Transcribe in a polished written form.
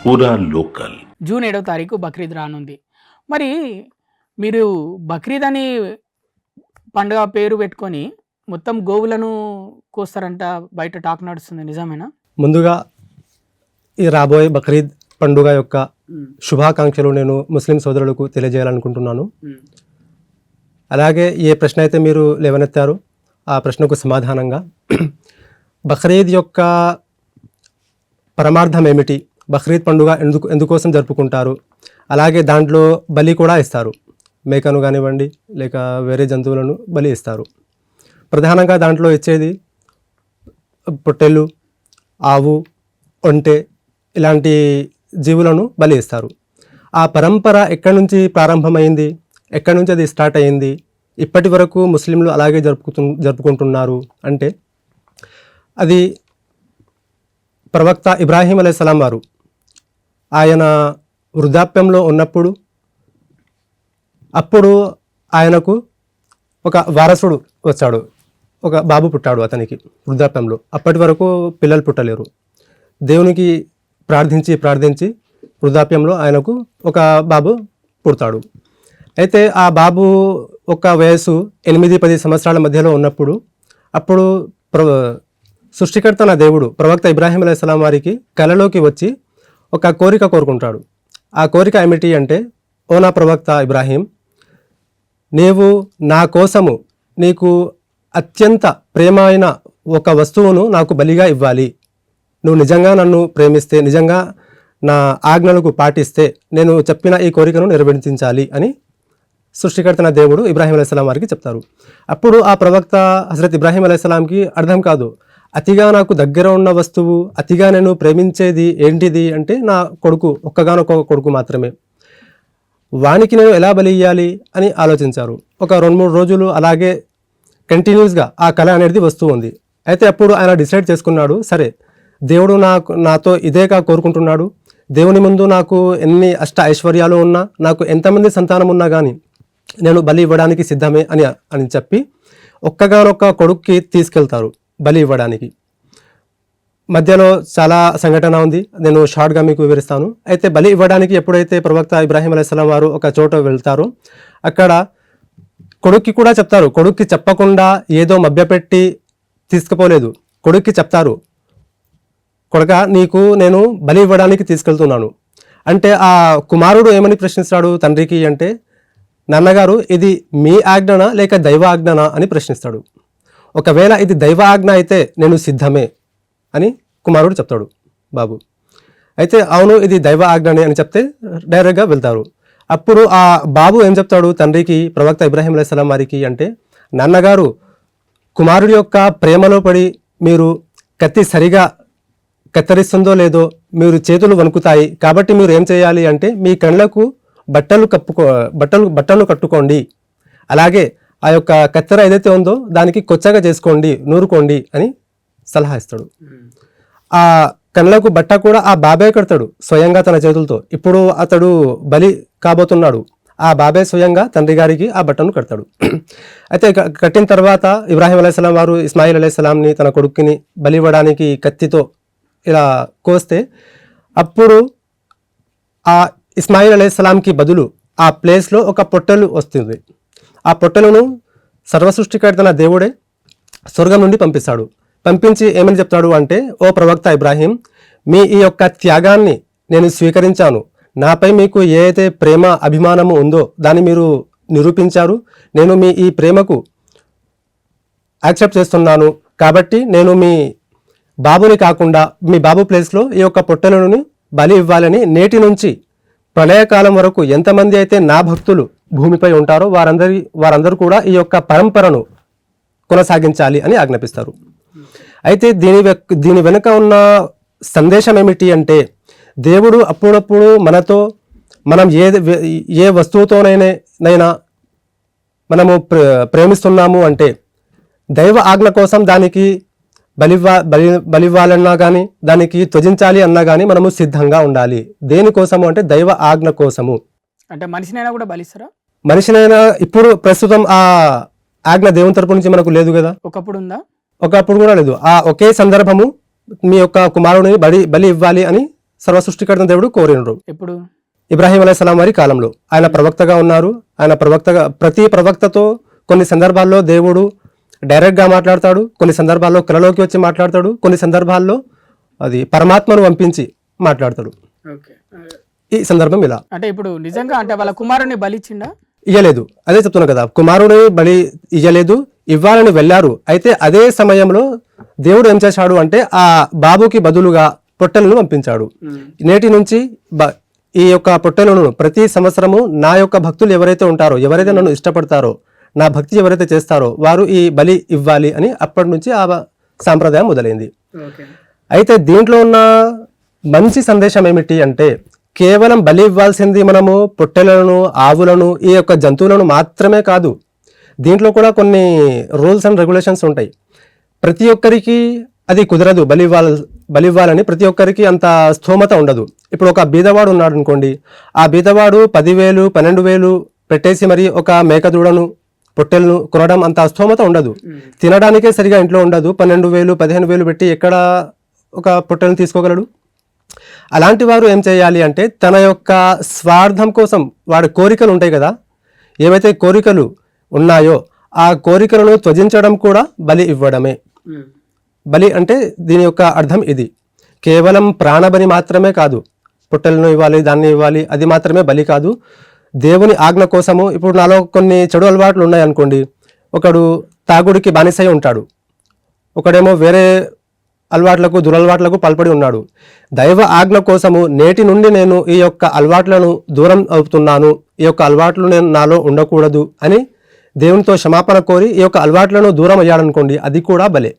పూరా local. June 7వ తారీఖు బక్రీద్ రానుంది. మరి మీరు బక్రీద్ అని పండుగ పేరు పెట్టుకొని మొత్తం గోవులను కోస్తారంట, బయట టాక్ నడుస్తుంది, నిజమేనా? ముందుగా ఈ రాబోయే బక్రీద్ పండుగ యొక్క శుభాకాంక్షలు నేను ముస్లిం సోదరులకు తెలియజేయాలనుకుంటున్నాను. అలాగే ఏ ప్రశ్న అయితే మీరు లేవనెత్తారో ఆ ప్రశ్నకు సమాధానంగా బక్రీద్ యొక్క పరమార్థం ఏమిటి, బక్రీద్ పండుగ ఎందుకోసం జరుపుకుంటారు, అలాగే దాంట్లో బలి కూడా ఇస్తారు, మేకను కానివ్వండి లేక వేరే జంతువులను బలి ఇస్తారు. ప్రధానంగా దాంట్లో ఇచ్చేది పొట్టెలు, ఆవు, ఒంటె ఇలాంటి జీవులను బలి ఇస్తారు. ఆ పరంపర ఎక్కడి నుంచి ప్రారంభమైంది, ఎక్కడి నుంచి అది స్టార్ట్ అయ్యింది, ఇప్పటి వరకు ముస్లింలు అలాగే జరుపుకుంటున్నారు అంటే అది ప్రవక్త ఇబ్రాహీం అలైహిస్సలాం వారు ఆయన వృద్ధాప్యంలో ఉన్నప్పుడు అప్పుడు ఆయనకు ఒక వారసుడు వచ్చాడు, ఒక బాబు పుట్టాడు అతనికి వృద్ధాప్యంలో. అప్పటి వరకు పిల్లలు పుట్టలేరు. దేవునికి ప్రార్థించి వృద్ధాప్యంలో ఆయనకు ఒక బాబు పుడతాడు. అయితే ఆ బాబు ఒక వయసు 8-10 సంవత్సరాల మధ్యలో ఉన్నప్పుడు అప్పుడు సృష్టికర్త నా దేవుడు ప్రవక్త ఇబ్రాహీం అలైహిస్సలాం వారికి కలలోకి వచ్చి ఒక కోరిక కోరుకుంటాడు. ఆ కోరిక ఏమిటి అంటే, ఓ నా ప్రవక్త ఇబ్రాహీం, నీవు నా కోసము నీకు అత్యంత ప్రేమైన ఒక వస్తువును నాకు బలిగా ఇవ్వాలి. నువ్వు నిజంగా నన్ను ప్రేమిస్తే, నిజంగా నా ఆజ్ఞలకు పాటిస్తే నేను చెప్పిన ఈ కోరికను నిర్వర్తించాలి అని సృష్టికర్త నా దేవుడు ఇబ్రాహీం అలైహిస్సలాం వారికి చెప్తారు. అప్పుడు ఆ ప్రవక్త హజరత్ ఇబ్రాహీం అలైహిస్సలాంకి అర్థం కాదు, అతిగా నాకు దగ్గర ఉన్న వస్తువు, అతిగా నేను ప్రేమించేది ఏంటిది అంటే నా కొడుకు, ఒక్కగానొక్క కొడుకు మాత్రమే, వానికి నేను ఎలా బలి ఇయ్యాలి అని ఆలోచించారు. ఒక 2-3 రోజులు అలాగే కంటిన్యూస్గా ఆ కళ అనేది వస్తూ ఉంది. అయితే అప్పుడు ఆయన డిసైడ్ చేసుకున్నాడు, సరే దేవుడు నాతో ఇదేగా కోరుకుంటున్నాడు, దేవుని ముందు నాకు ఎన్ని ఐశ్వర్యాలు ఉన్నా, నాకు ఎంతమంది సంతానం ఉన్నా కానీ నేను బలి ఇవ్వడానికి సిద్ధమే అని చెప్పి ఒక్కగానొక్క కొడుక్కి తీసుకెళ్తారు బలి ఇవ్వడానికి. మధ్యలో చాలా సంఘటన ఉంది, నేను షార్ట్గా మీకు వివరిస్తాను. అయితే బలి ఇవ్వడానికి ఎప్పుడైతే ప్రవక్త ఇబ్రాహీం అలైహిస్సలాం వారు ఒక చోట వెళ్తారో అక్కడ కొడుక్కి కూడా చెప్తారు. కొడుక్కి చెప్పకుండా ఏదో మభ్యపెట్టి తీసుకుపోలేదు. కొడుక్కి చెప్తారు, కొడుక నీకు నేను బలి ఇవ్వడానికి తీసుకెళ్తున్నాను అంటే ఆ కుమారుడు ఏమని ప్రశ్నిస్తాడు తండ్రికి అంటే, నాన్నగారు ఇది మీ ఆజ్ఞనా లేక దైవ ఆజ్ఞనా అని ప్రశ్నిస్తాడు. ఒకవేళ ఇది దైవ ఆజ్ఞ అయితే నేను సిద్ధమే అని కుమారుడు చెప్తాడు బాబు. అయితే అవును ఇది దైవ ఆజ్ఞనే అని చెప్తే డైరెక్ట్గా వెళ్తారు. అప్పుడు ఆ బాబు ఏం చెప్తాడు తండ్రికి, ప్రవక్త ఇబ్రాహీం అలైహిస్సలాం వారికి అంటే, నాన్నగారు కుమారుడి యొక్క ప్రేమలో పడి మీరు కత్తి సరిగా కత్తరిస్తుందో లేదో మీరు చేతులు వణుకుతాయి, కాబట్టి మీరు ఏం చేయాలి అంటే మీ కళ్ళకు బట్టలు కట్టుకోండి, అలాగే ఆ యొక్క కత్తెర ఏదైతే ఉందో దానికి కొచ్చగా చేసుకోండి, నూరుకోండి అని సలహా ఇస్తాడు. ఆ కళ్ళకు బట్ట కూడా ఆ బాబే కడతాడు స్వయంగా తన చేతులతో. ఇప్పుడు అతడు బలి కాబోతున్నాడు, ఆ బాబే స్వయంగా తండ్రి గారికి ఆ బట్టను కడతాడు. అయితే కట్టిన తర్వాత ఇబ్రాహీం అలైహిస్సలాం వారు ఇస్మాయిల్ అలైహిస్సలాంని తన కొడుకుని బలి ఇవ్వడానికి కత్తితో ఇలా కోస్తే అప్పుడు ఆ ఇస్మాయిల్ అలైహిస్సలాంకి బదులు ఆ ప్లేస్లో ఒక పొట్టెలు వస్తుంది. ఆ పొట్టెలను సర్వసృష్టికర్త దేవుడే స్వర్గం నుండి పంపిస్తాడు. పంపించి ఏమని చెప్తాడు అంటే, ఓ ప్రవక్త ఇబ్రాహీం, మీ ఈ యొక్క త్యాగాన్ని నేను స్వీకరించాను, నాపై మీకు ఏదైతే ప్రేమ అభిమానము ఉందో దాన్ని మీరు నిరూపించారు, నేను మీ ఈ ప్రేమకు యాక్సెప్ట్ చేస్తున్నాను, కాబట్టి నేను మీ బాబుని కాకుండా మీ బాబు ప్లేస్లో ఈ యొక్క పొట్టెలను బలి ఇవ్వాలని నేటి నుంచి ప్రళయకాలం వరకు ఎంతమంది అయితే నా భక్తులు భూమిపై ఉంటారో వారందరూ కూడా ఈ యొక్క పరంపరను కొనసాగించాలి అని ఆజ్ఞాపిస్తారు. అయితే దీని వెనుక ఉన్న సందేశం ఏమిటి అంటే, దేవుడు అప్పుడప్పుడు మనం ఏ వస్తువుతోనైనా మనము ప్రేమిస్తున్నాము అంటే దైవ ఆజ్ఞ కోసం దానికి బలివ్వాలన్నా కానీ దానికి త్యజించాలి అన్నా కానీ మనము సిద్ధంగా ఉండాలి. దేనికోసము అంటే దైవ ఆజ్ఞ కోసము. అంటే మనిషినైనా కూడా బలిస్తారా? మనిషినైనా ఇప్పుడు ప్రస్తుతం ఆ ఆజ్ఞ దేవుని తరపు నుంచి మనకు లేదు కదా. ఒకప్పుడు ఉందా? ఒకప్పుడు కూడా లేదు. ఆ ఒకే సందర్భము మీ యొక్క కుమారుడిని బలి ఇవ్వాలి అని సర్వసృష్టికర్త దేవుడు కోరినరు. ఎప్పుడు? ఇబ్రాహీం అలైహిస్సలాం వారి కాలంలో ఆయన ప్రవక్తగా ఉన్నారు. ఆయన ప్రతి ప్రవక్తతో కొన్ని సందర్భాల్లో దేవుడు డైరెక్ట్గా మాట్లాడతాడు, కొన్ని సందర్భాల్లో కలలోకి వచ్చి మాట్లాడతాడు, కొన్ని సందర్భాల్లో అది పరమాత్మను పంపించి మాట్లాడతాడు. ఈ సందర్భం ఇలా. అంటే ఇప్పుడు నిజంగా అంటే వాళ్ళ కుమారుని బలిచ్చిండా? ఇయ్యలేదు. అదే చెప్తున్నా కదా, కుమారుని బలి ఇయ్యలేదు, ఇవ్వాలని వెళ్ళారు. అయితే అదే సమయంలో దేవుడు ఏం చేశాడు అంటే ఆ బాబుకి బదులుగా పొట్టెలను పంపించాడు. నేటి నుంచి ఈ యొక్క పొట్టెలను ప్రతి సంవత్సరము నా యొక్క భక్తులు ఎవరైతే ఉంటారో, ఎవరైతే నన్ను ఇష్టపడతారో, నా భక్తి ఎవరైతే చేస్తారో వారు ఈ బలి ఇవ్వాలి అని అప్పటి నుంచి ఆ సాంప్రదాయం మొదలైంది. అయితే దీంట్లో ఉన్న మంచి సందేశం ఏమిటి అంటే, కేవలం బలి ఇవ్వాల్సింది మనము పొట్టెలను, ఆవులను, ఈ యొక్క జంతువులను మాత్రమే కాదు. దీంట్లో కూడా కొన్ని రూల్స్ అండ్ రెగ్యులేషన్స్ ఉంటాయి. ప్రతి ఒక్కరికి అది కుదరదు. బలి ఇవ్వాలని ప్రతి ఒక్కరికి అంత స్థోమత ఉండదు. ఇప్పుడు ఒక బీదవాడు ఉన్నాడు అనుకోండి, ఆ బీదవాడు 10,000 12,000 పెట్టేసి మరి ఒక మేకదూడను, పొట్టెలను కొనడం అంత స్థోమత ఉండదు. తినడానికే సరిగా ఇంట్లో ఉండదు. 12,000 15,000 పెట్టి ఎక్కడ ఒక పొట్టెలను తీసుకోగలడు? అలాంటి వారు ఏం చేయాలి అంటే తన యొక్క స్వార్థం కోసం, వాడి కోరికలు ఉంటాయి కదా, ఏవైతే కోరికలు ఉన్నాయో ఆ కోరికలను త్యజించడం కూడా బలి ఇవ్వడమే. బలి అంటే దీని యొక్క అర్థం ఇది. కేవలం ప్రాణబలి మాత్రమే కాదు, పొట్టెలను ఇవ్వాలి, దాన్ని ఇవ్వాలి, అది మాత్రమే బలి కాదు. దేవుని ఆజ్ఞ కోసము. ఇప్పుడు నాలో కొన్ని చెడు అలవాట్లు ఉన్నాయనుకోండి, ఒకడు తాగుడికి బానిసై ఉంటాడు, ఒకడేమో వేరే అలవాట్లకు దురలవాట్లకు పాల్పడి ఉన్నాడు. దైవ ఆజ్ఞ కోసము నేటి నుండి నేను ఈ యొక్క అలవాట్లను దూరం అవుతున్నాను, ఈ యొక్క అలవాట్లు నేను నాలో ఉండకూడదు అని దేవునితో క్షమాపణ కోరి ఈ యొక్క అలవాట్లను దూరం అయ్యాడనుకోండి, అది కూడా బలే.